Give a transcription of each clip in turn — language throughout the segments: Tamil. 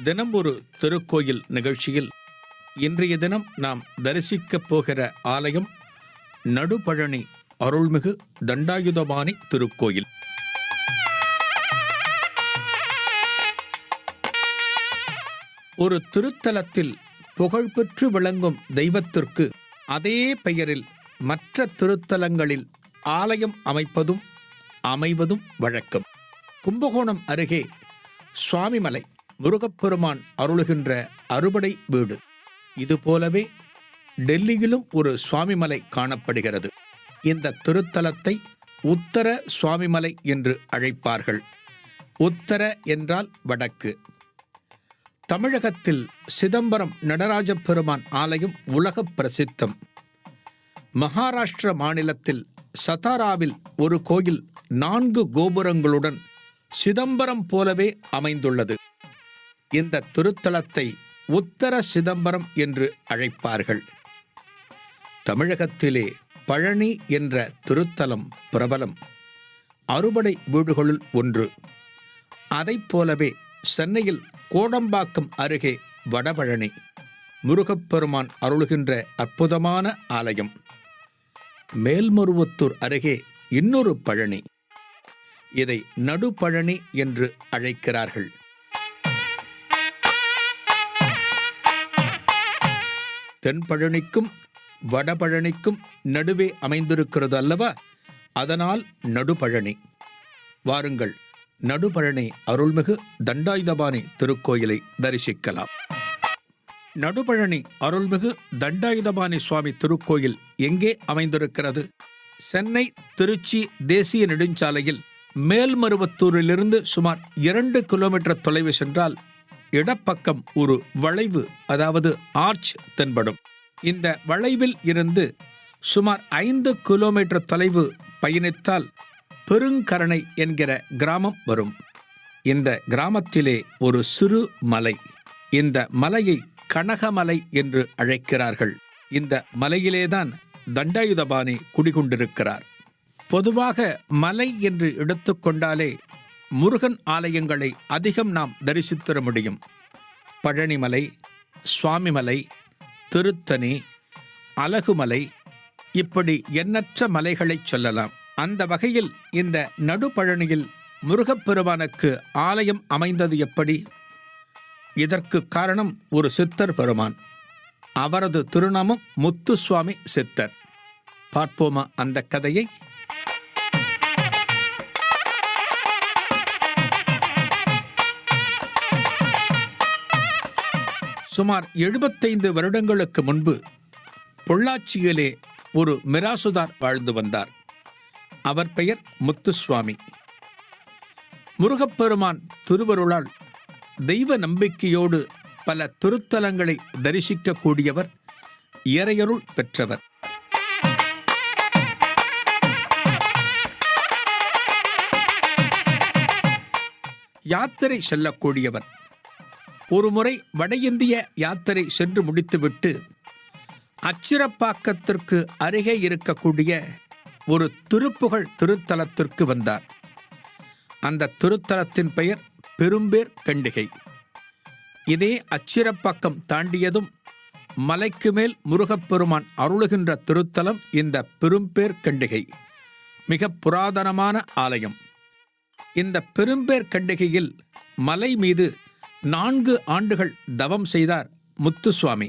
தினம் ஒரு திருக்கோயில் நிகழ்ச்சியில் இன்றைய தினம் நாம் தரிசிக்கப் போகிற ஆலயம் நடுபழனி அருள்மிகு தண்டாயுதபாணி திருக்கோயில். ஒரு திருத்தலத்தில் புகழ்பெற்று விளங்கும் தெய்வத்திற்கு அதே பெயரில் மற்ற திருத்தலங்களில் ஆலயம் அமைவதும் வழக்கம். கும்பகோணம் அருகே சுவாமிமலை முருகப்பெருமான் அருளுகின்ற அறுபடை வீடு. இதுபோலவே டெல்லியிலும் ஒரு சுவாமிமலை காணப்படுகிறது. இந்த திருத்தலத்தை உத்தர சுவாமிமலை என்று அழைப்பார்கள். உத்தர என்றால் வடக்கு. தமிழகத்தில் சிதம்பரம் நடராஜ பெருமான் ஆலயம் உலக பிரசித்தம். மகாராஷ்டிர மாநிலத்தில் சதாராவில் ஒரு கோயில் 4 கோபுரங்களுடன் சிதம்பரம் போலவே அமைந்துள்ளது. இந்த திருத்தலத்தை உத்தர சிதம்பரம் என்று அழைப்பார்கள். தமிழகத்திலே பழனி என்ற திருத்தலம் பிரபலம். அறுபடை வீடுகளுள் ஒன்று. அதைப் போலவே சென்னையில் கோடம்பாக்கம் அருகே வடபழனி முருகப்பெருமான் அருளுகின்ற அற்புதமான ஆலயம். மேல்மருவத்தூர் அருகே இன்னொரு பழனி. இதை நடுபழனி என்று அழைக்கிறார்கள். தென்பழனிக்கும் வடபழனிக்கும் நடுவே அமைந்திருக்கிறது அல்லவா, அதனால் நடுபழனி. வாருங்கள், நடுபழனி அருள்மிகு தண்டாயுதபாணி திருக்கோயிலை தரிசிக்கலாம். நடுபழனி அருள்மிகு தண்டாயுதபாணி சுவாமி திருக்கோயில் எங்கே அமைந்திருக்கிறது? சென்னை திருச்சி தேசிய நெடுஞ்சாலையில் மேல்மருவத்தூரிலிருந்து சுமார் 2 கிலோமீட்டர் தொலைவு சென்றால் இடப்பக்கம் ஒரு வளைவு, அதாவது ஆர்ச் தென்படும். இந்த வளைவில் இருந்து சுமார் 5 கிலோமீட்டர் தொலைவு பயணித்தால் பெருங்கரணை என்கிற கிராமம் வரும். இந்த கிராமத்திலே ஒரு சிறு மலை. இந்த மலையை கனகமலை என்று அழைக்கிறார்கள். இந்த மலையிலேதான் தண்டாயுதபாணி குடிகொண்டிருக்கிறார். பொதுவாக மலை என்று எடுத்துக்கொண்டாலே முருகன் ஆலயங்களை அதிகம் நாம் தரிசித்திட முடியும். பழனிமலை, சுவாமிமலை, திருத்தணி, அழகுமலை, இப்படி எண்ணற்ற மலைகளை சொல்லலாம். அந்த வகையில் இந்த நடுபழனியில் முருகப்பெருமானுக்கு ஆலயம் அமைந்தது எப்படி? இதற்கு காரணம் ஒரு சித்தர் பெருமான். அவரது திருநாமம் முத்துசுவாமி சித்தர். பார்ப்போமா அந்த கதையை? சுமார் 75 வருடங்களுக்கு முன்பு பொள்ளாச்சியிலே ஒரு மிராசுதார் வாழ்ந்து வந்தார். அவர் பெயர் முத்துசுவாமி. முருகப்பெருமான் திருவருளால் தெய்வ நம்பிக்கையோடு பல திருத்தலங்களை தரிசிக்கக்கூடியவர், இறையருள் பெற்றவர். யாத்திரை செல்லக்கூடியவர். ஒருமுறை வட இந்திய யாத்திரை சென்று முடித்துவிட்டு அச்சிரப்பாக்கத்திற்கு அருகே இருக்கக்கூடிய ஒரு திருப்புகழ் திருத்தலத்திற்கு வந்தார். அந்த திருத்தலத்தின் பெயர் பெரும்பேர் கண்டிகை. இதே அச்சிரப்பாக்கம் தாண்டியதும் மலைக்கு மேல் முருகப்பெருமான் அருளுகின்ற திருத்தலம் இந்த பெரும்பேர் கண்டிகை. மிக புராதனமான ஆலயம். இந்த பெரும்பேர் கண்டிகையில் மலை மீது 4 ஆண்டுகள் தவம் செய்தார் முத்துசுவாமி.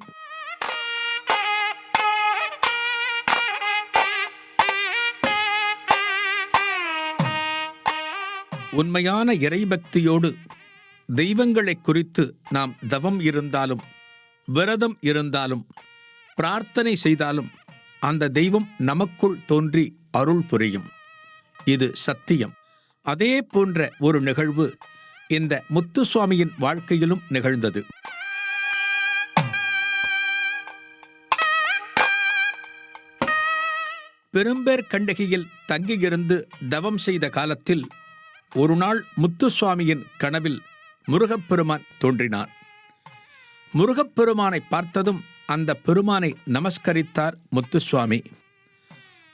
உண்மையான இறைபக்தியோடு தெய்வங்களை குறித்து நாம் தவம் இருந்தாலும், விரதம் இருந்தாலும், பிரார்த்தனை செய்தாலும் அந்த தெய்வம் நமக்குள் தோன்றி அருள் புரியும். இது சத்தியம். அதே போன்ற ஒரு நிகழ்வு இந்த முத்துசுவாமியின் வாழ்க்கையிலும் நிகழ்ந்தது. பெரும்பேர் கண்டிகையில் தங்கியிருந்து தவம் செய்த காலத்தில் ஒரு நாள் முத்துசுவாமியின் கனவில் முருகப்பெருமான் தோன்றினார். முருகப்பெருமானை பார்த்ததும் அந்த பெருமானை நமஸ்கரித்தார் முத்துசுவாமி.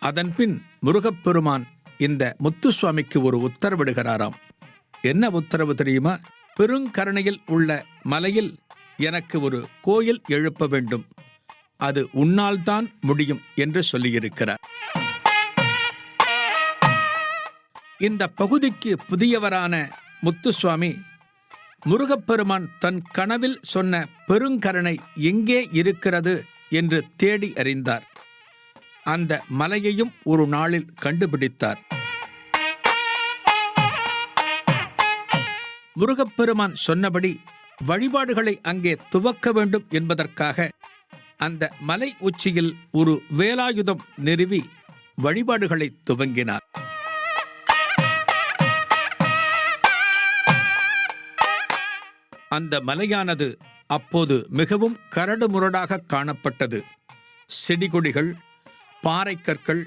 அதன்பின் முருகப்பெருமான் இந்த முத்துசுவாமிக்கு ஒரு உத்தரவிடுகிறாராம். என்ன உத்தரவு தெரியுமா? பெருங்கரணையில் உள்ள மலையில் எனக்கு ஒரு கோயில் எழுப்ப வேண்டும், அது உன்னால்தான் முடியும் என்று சொல்லியிருக்கிறார். இந்த பகுதிக்கு புதியவரான முத்துசுவாமி முருகப்பெருமான் தன் கனவில் சொன்ன பெருங்கருணை எங்கே இருக்கிறது என்று தேடி அறிந்தார். அந்த மலையையும் ஒரு நாளில் கண்டுபிடித்தார். முருகப்பெருமான் சொன்னபடி வழிபாடுகளை அங்கே துவக்க வேண்டும் என்பதற்காக அந்த மலை உச்சியில் ஒரு வேலாயுதம் நிறுவி வழிபாடுகளை துவங்கினார். அந்த மலையானது அப்போது மிகவும் கரடுமுரடாக காணப்பட்டது. செடிகொடிகள், பாறைக்கற்கள்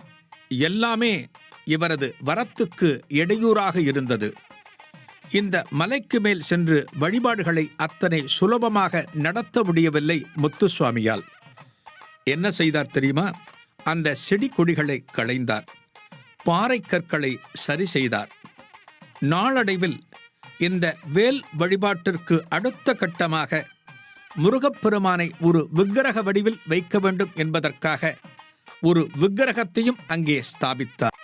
எல்லாமே இவரது வரத்துக்கு இடையூறாக இருந்தது. இந்த மலைக்கு மேல் சென்று வழிபாடுகளை அத்தனை சுலபமாக நடத்த முடியவில்லை முத்துசுவாமியால். என்ன செய்தார் தெரியுமா? அந்த செடி கொடிகளை களைந்தார், பாறைக்கற்களை சரி செய்தார். நாளடைவில் இந்த வேல் வழிபாட்டிற்கு அடுத்த கட்டமாக முருகப்பெருமானை ஒரு விக்கிரக வடிவில் வைக்க வேண்டும் என்பதற்காக ஒரு விக்கிரகத்தையும் அங்கே ஸ்தாபித்தார்.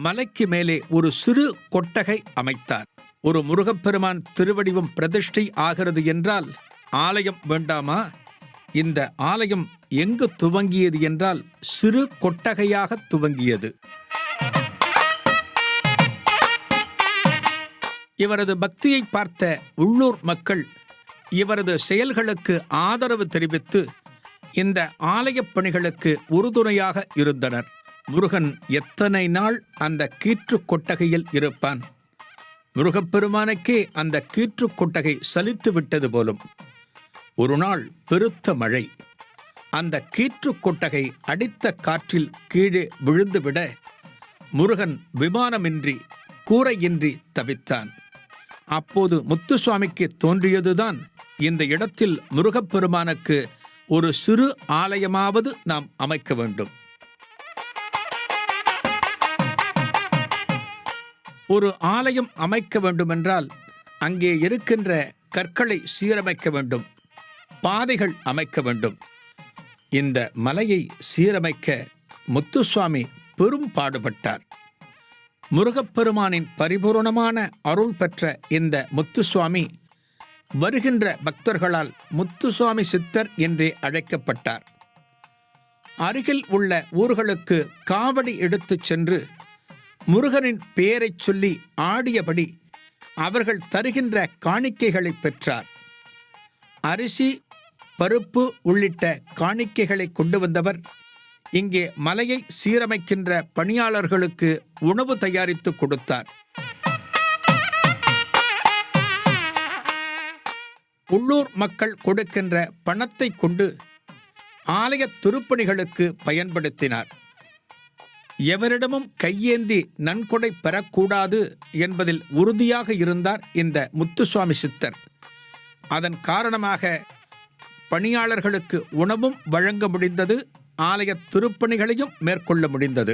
மலைக்கு மேலே ஒரு சிறு கொட்டகை அமைத்தார். ஒரு முருகப்பெருமான் திருவடிவம் பிரதிஷ்டை ஆகிறது என்றால் ஆலயம் வேண்டாமா? இந்த ஆலயம் எங்கு துவங்கியது என்றால் சிறு கொட்டகையாக துவங்கியது. இவரது பக்தியை பார்த்த உள்ளூர் மக்கள் இவரது செயல்களுக்கு ஆதரவு தெரிவித்து இந்த ஆலயப் பணிகளுக்கு உறுதுணையாக இருந்தனர். முருகன் எத்தனை நாள் அந்த கீற்று கொட்டகையில் இருப்பான்? முருகப்பெருமானுக்கே அந்த கீற்று கொட்டகை சலித்து விட்டது போலும். ஒரு நாள் பெருத்த மழை. அந்த கீற்று கொட்டகை அடித்த காற்றில் கீழே விழுந்துவிட முருகன் விமானமின்றி கூரையின்றி தவித்தான். அப்போது முத்துசுவாமிக்கு தோன்றியதுதான், இந்த இடத்தில் முருகப்பெருமானுக்கு ஒரு சிறு ஆலயமாவது நாம் அமைக்க வேண்டும். ஒரு ஆலயம் அமைக்க வேண்டுமென்றால் அங்கே இருக்கின்ற கற்களை சீரமைக்க வேண்டும், பாதைகள் அமைக்க வேண்டும். இந்த மலையை சீரமைக்க முத்துசுவாமி பெரும் பாடுபட்டார். முருகப்பெருமானின் பரிபூரணமான அருள் பெற்ற இந்த முத்துசுவாமி வருகின்ற பக்தர்களால் முத்துசுவாமி சித்தர் என்றே அழைக்கப்பட்டார். அருகில் உள்ள ஊர்களுக்கு காவடி எடுத்துச் சென்று முருகனின் பெயரைச் சொல்லி ஆடியபடி அவர்கள் தருகின்ற காணிக்கைகளை பெற்றார். அரிசி, பருப்பு உள்ளிட்ட காணிக்கைகளை கொண்டு வந்தவர் இங்கே மலையை சீரமைக்கின்ற பணியாளர்களுக்கு உணவு தயாரித்து கொடுத்தார். உள்ளூர் மக்கள் கொடுக்கின்ற பணத்தை கொண்டு ஆலய திருப்பணிகளுக்கு பயன்படுத்தினார். எவரிடமும் கையேந்தி நன்கொடை பெறக்கூடாது என்பதில் உறுதியாக இருந்தார் இந்த முத்துசுவாமி சித்தர். அதன் காரணமாக பணியாளர்களுக்கு உணவும் வழங்க முடிந்தது, ஆலய திருப்பணிகளையும் மேற்கொள்ள முடிந்தது.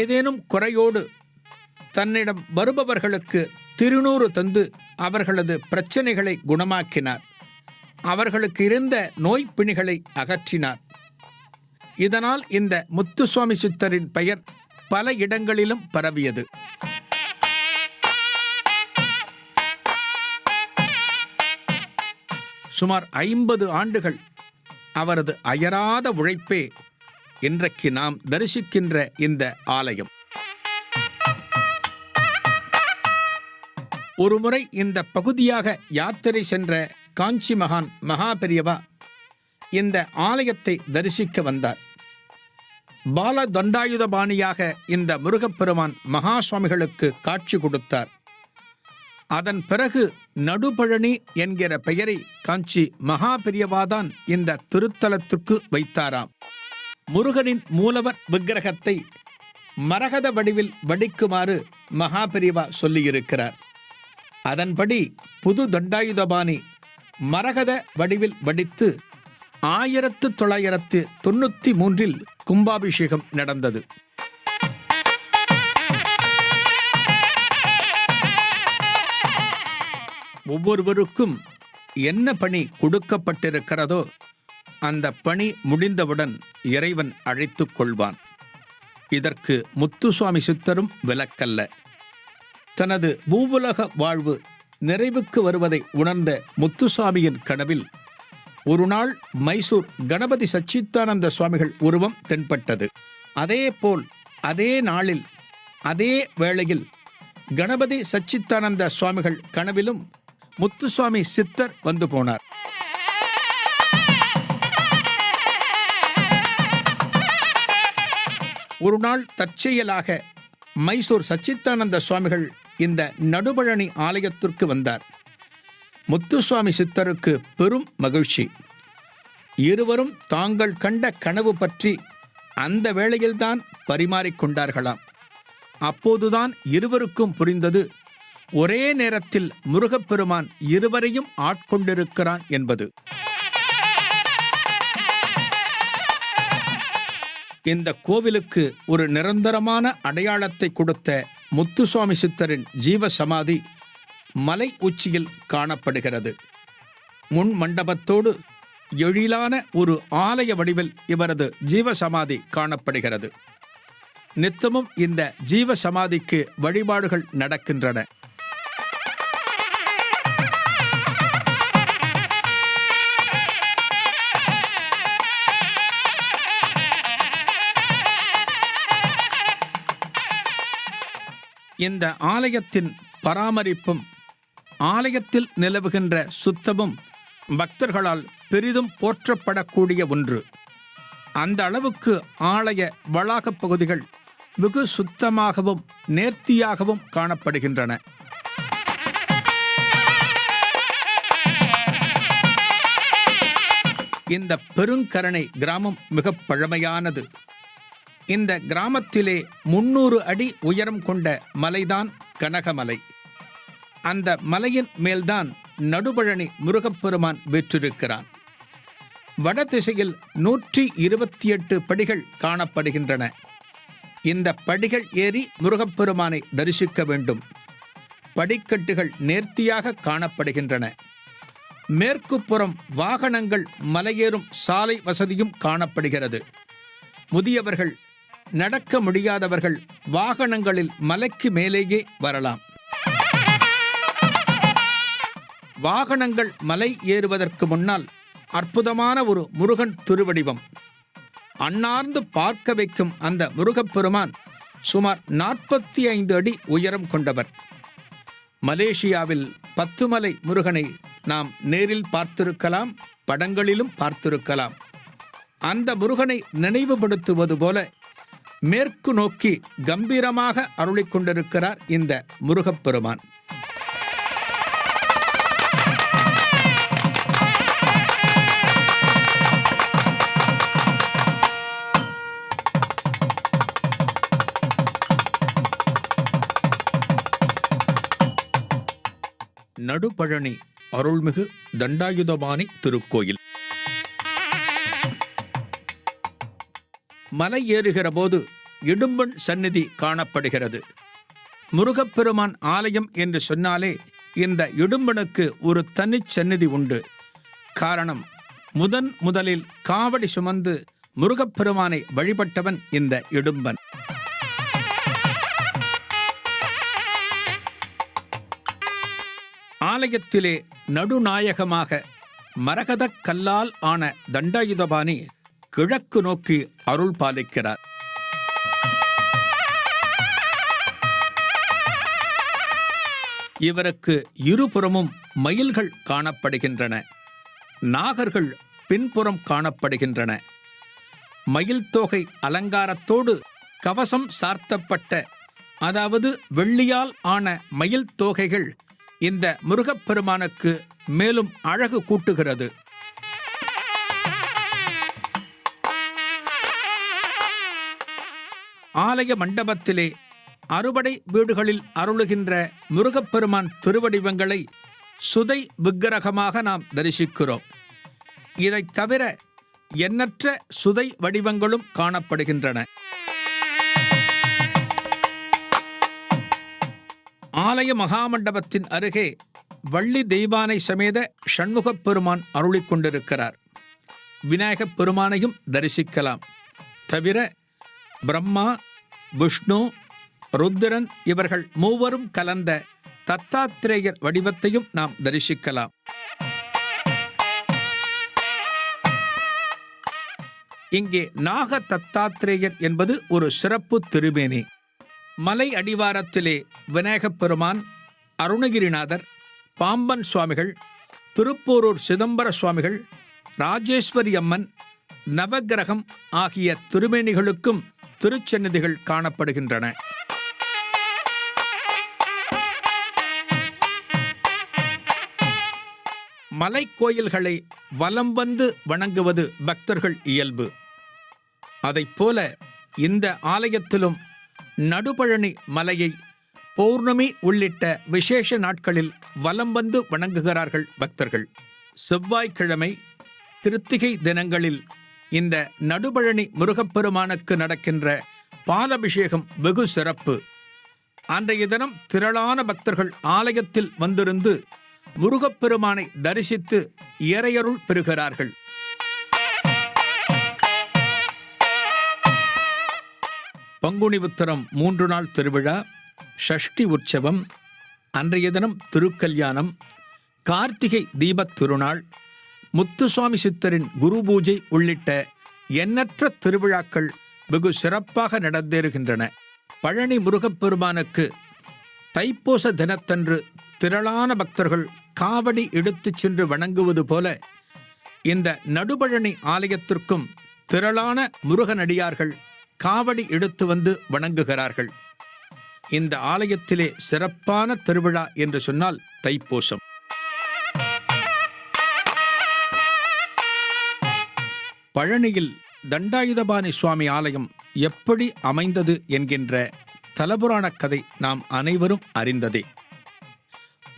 ஏதேனும் குறையோடு தன்னிடம் வருபவர்களுக்கு திருநூறு தந்து அவர்களது பிரச்சனைகளை குணமாக்கினார். அவர்களுக்கு இருந்த நோய்ப்பிணிகளை அகற்றினார். இதனால் இந்த முத்துசுவாமி சித்தரின் பெயர் பல இடங்களிலும் பரவியது. சுமார் 50 ஆண்டுகள் அவரது அயராத உழைப்பே இன்றைக்கு நாம் தரிசிக்கின்ற இந்த ஆலயம். ஒருமுறை இந்த பகுதியாக யாத்திரை சென்ற காஞ்சி மகான் மகாபெரியவா இந்த ஆலயத்தை தரிசிக்க வந்தார். பால தண்டாயுதபாணியாக இந்த முருகப்பெருமான் மகா சுவாமிகளுக்கு காட்சி கொடுத்தார். அதன் பிறகு நடுபழனி என்கிற பெயரை காஞ்சி மகாபெரியவாதான் இந்த திருத்தலத்துக்கு வைத்தாராம். முருகனின் மூலவர் விக்கிரகத்தை மரகத வடிவில் வடிக்குமாறு மகாபெரியவா சொல்லியிருக்கிறார். அதன்படி புது தண்டாயுதபாணி மரகத வடிவில் வடித்து 1993 கும்பாபிஷேகம் நடந்தது. ஒவ்வொருவருக்கும் என்ன பணி கொடுக்கப்பட்டிருக்கிறதோ அந்த பணி முடிந்தவுடன் இறைவன் அழைத்துக் கொள்வான். இதற்கு முத்துசுவாமி சித்தரும் விலக்கல்ல. தனது பூவுலக வாழ்வு நிறைவுக்கு வருவதை உணர்ந்த முத்துசாமியின் கனவில் ஒரு நாள் மைசூர் கணபதி சச்சிதானந்த சுவாமிகள் உருவம் தென்பட்டது. அதேபோல் அதே நாளில் அதே வேளையில் கணபதி சச்சிதானந்த சுவாமிகள் கனவிலும் முத்துசுவாமி சித்தர் வந்து போனார். ஒரு நாள் தற்செயலாக மைசூர் சச்சிதானந்த சுவாமிகள் இந்த நடுபழனி ஆலயத்திற்கு வந்தார். முத்துசுவாமி சித்தருக்கு பெரும் மகிழ்ச்சி. இருவரும் தாங்கள் கண்ட கனவு பற்றி அந்த வேளையில்தான் பரிமாறிக்கொண்டார்களாம். அப்போதுதான் இருவருக்கும் புரிந்தது, ஒரே நேரத்தில் முருகப்பெருமான் இருவரையும் ஆட்கொண்டிருக்கிறான் என்பது. இந்த கோவிலுக்கு ஒரு நிரந்தரமான அடையாளத்தை கொடுத்த முத்துசுவாமி சித்தரின் ஜீவ சமாதி மலை உச்சியில் காணப்படுகிறது. முன் மண்டபத்தோடு எழிலான ஒரு ஆலய வடிவில் இவரது ஜீவசமாதி காணப்படுகிறது. நித்தமும் இந்த ஜீவசமாதிக்கு வழிபாடுகள் நடக்கின்றன. இந்த ஆலயத்தின் பராமரிப்பும் ஆலயத்தில் நிலவுகின்ற சுத்தமும் பக்தர்களால் பெரிதும் போற்றப்படக்கூடிய ஒன்று. அந்த அளவுக்கு ஆலய வளாகப் பகுதிகள் வெகு சுத்தமாகவும் நேர்த்தியாகவும் காணப்படுகின்றன. இந்த பெருங்கரணை கிராமம் மிக பழமையானது. இந்த கிராமத்திலே 300 அடி உயரம் கொண்ட மலைதான் கனகமலை. அந்த மலையின் மேல்தான் நடுபழனி முருகப்பெருமான் வீற்றிருக்கிறான். வடதிசையில் 128 படிகள் காணப்படுகின்றன. இந்த படிகள் ஏறி முருகப்பெருமானை தரிசிக்க வேண்டும். படிக்கட்டுகள் நேர்த்தியாக காணப்படுகின்றன. மேற்கு புறம் வாகனங்கள் மலையேறும் சாலை வசதியும் காணப்படுகிறது. முதியவர்கள், நடக்க முடியாதவர்கள் வாகனங்களில் மலைக்கு மேலேயே வரலாம். வாகனங்கள் மலை ஏறுவதற்கு முன்னால் அற்புதமான ஒரு முருகன் திருவடிவம். அன்னார்ந்து பார்க்க வைக்கும் அந்த முருகப்பெருமான் சுமார் 45 அடி உயரம் கொண்டவர். மலேசியாவில் 10 மலை முருகனை நாம் நேரில் பார்த்திருக்கலாம், படங்களிலும் பார்த்திருக்கலாம். அந்த முருகனை நினைவுபடுத்துவது போல மேற்கு நோக்கி கம்பீரமாக அருளிக் கொண்டிருக்கிறார் இந்த முருகப்பெருமான். நடுபழனி அருள்மிகு தண்டாயுதபாணி திருக்கோயில். மலை ஏறுகிற போது இடும்பன் சந்நிதி காணப்படுகிறது. முருகப்பெருமான் ஆலயம் என்று சொன்னாலே இந்த இடும்பனுக்கு ஒரு தனிச் சந்நிதி உண்டு. காரணம், முதலில் காவடி சுமந்து முருகப்பெருமானை வழிபட்டவன் இந்த இடும்பன். ஆலயத்திலே நடுநாயகமாக மரகதக் கல்லால் ஆன தண்டாயுதபாணி கிழக்கு நோக்கி அருள் பாலிக்கிறார். இவருக்கு இருபுறமும் மயில்கள் காணப்படுகின்றன. நாகர்கள் பின்புறம் காணப்படுகின்றன. மயில் தோகை அலங்காரத்தோடு கவசம் சார்த்தப்பட்ட, அதாவது வெள்ளியால் ஆன மயில் தோகைகள் இந்த முருகப்பெருமானுக்கு மேலும் அழகு கூட்டுகிறது. ஆலய மண்டபத்திலே அறுபடை வீடுகளில் அருளுகின்ற முருகப்பெருமான் திருவடிவங்களை சுதை விக்கிரகமாக நாம் தரிசிக்கிறோம். இதைத் தவிர எண்ணற்ற சுதை வடிவங்களும் காணப்படுகின்றன. ஆலய மகாமண்டபத்தின் அருகே வள்ளி தெய்வானை சமேத சண்முகப் பெருமான் அருளிக் கொண்டிருக்கிறார். விநாயகப் பெருமானையும் தரிசிக்கலாம். தவிர பிரம்மா, விஷ்ணு, ருத்திரன் இவர்கள் மூவரும் கலந்த தத்தாத்திரேயர் வடிவத்தையும் நாம் தரிசிக்கலாம். இங்கே நாக தத்தாத்திரேயர் என்பது ஒரு சிறப்பு திருமேனி. மலை அடிவாரத்திலே விநாயகப் பெருமான், அருணகிரிநாதர், பாம்பன் சுவாமிகள், திருப்போரூர் சிதம்பர சுவாமிகள், ராஜேஸ்வரி அம்மன், நவக்கிரகம் ஆகிய திருமேனிகளுக்கும் திருச்சந்நிதிகள் காணப்படுகின்றன. மலைக்கோயில்களை வலம் வந்து வணங்குவது பக்தர்கள் இயல்பு. அதைப்போல இந்த ஆலயத்திலும் நடுபழனி மலையை பௌர்ணமி உள்ளிட்ட விசேஷ நாட்களில் வலம் வந்து வணங்குகிறார்கள் பக்தர்கள். செவ்வாய்க்கிழமை, கிருத்திகை தினங்களில் இந்த நடுபழனி முருகப்பெருமானுக்கு நடக்கின்ற பாலபிஷேகம் வெகு சிறப்பு. அன்றைய தினம் திரளான பக்தர்கள் ஆலயத்தில் வந்திருந்து முருகப்பெருமானை தரிசித்து இறையருள் பெறுகிறார்கள். பங்குனி உத்திரம் 3 நாள் திருவிழா, ஷஷ்டி உற்சவம், அன்றைய தினம் திருக்கல்யாணம், கார்த்திகை தீபத் திருநாள், முத்துசுவாமி சித்தரின் குரு பூஜை உள்ளிட்ட எண்ணற்ற திருவிழாக்கள் வெகு சிறப்பாக நடந்தேறுகின்றன. பழனி முருகப்பெருமானுக்கு தைப்பூச தினத்தன்று திரளான பக்தர்கள் காவடி எடுத்துச் சென்று வணங்குவது போல இந்த நடுபழனி ஆலயத்திற்கும் திரளான முருகனடியார்கள் காவடி எடுத்து வந்து வணங்குகிறார்கள். இந்த ஆலயத்திலே சிறப்பான திருவிழா என்று சொன்னால் தைப்பூசம். பழனியில் தண்டாயுதபாணி சுவாமி ஆலயம் எப்படி அமைந்தது என்கின்ற தலபுராண கதை நாம் அனைவரும் அறிந்ததே.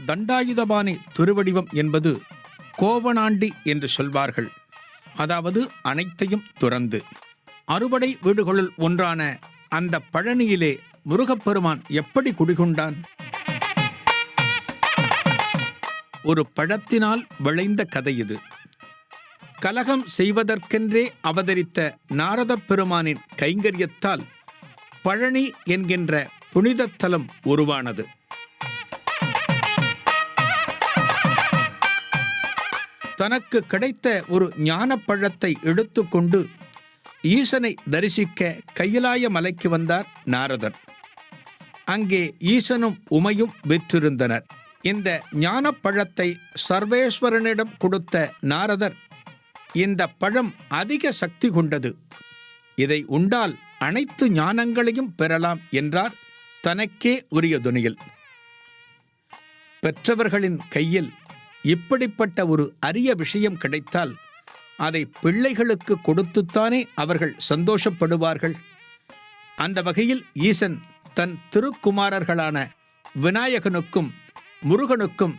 தண்டாயுதபாணி திருவடிவம் என்பது கோவணாண்டி என்று சொல்வார்கள். அதாவது அனைத்தையும் துறந்து அறுபடை வீடுகளுள் ஒன்றான அந்த பழனியிலே முருகப்பெருமான் எப்படி குடிகொண்டான்? ஒரு பழத்தினால் விளைந்த கதை இது. கலகம் செய்வதற்கென்றே அவதரித்த நாரதப் பெருமானின் கைங்கரியத்தால் பழனி என்கின்ற புனித தலம் உருவானது. தனக்கு கிடைத்த ஒரு ஞானப்பழத்தை எடுத்துக்கொண்டு ஈசனை தரிசிக்க கையிலாய மலைக்கு வந்தார் நாரதர். அங்கே ஈசனும் உமையும் பெற்றிருந்தனர். இந்த ஞானப்பழத்தை சர்வேஸ்வரனிடம் கொடுத்த நாரதர், இந்த பழம் அதிக சக்தி கொண்டது, இதை உண்டால் அனைத்து ஞானங்களையும் பெறலாம் என்றார் தனக்கே உரிய துணியில். பெற்றவர்களின் கையில் இப்படிப்பட்ட ஒரு அரிய விஷயம் கிடைத்தால் அதை பிள்ளைகளுக்கு கொடுத்துத்தானே அவர்கள் சந்தோஷப்படுவார்கள். அந்த வகையில் ஈசன் தன் திருக்குமாரர்களான விநாயகனுக்கும் முருகனுக்கும்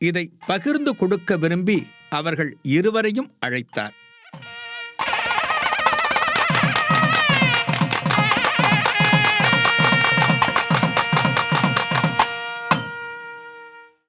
இதை பகிர்ந்து கொடுக்க விரும்பி அவர்கள் இருவரையும் அழைத்தார்.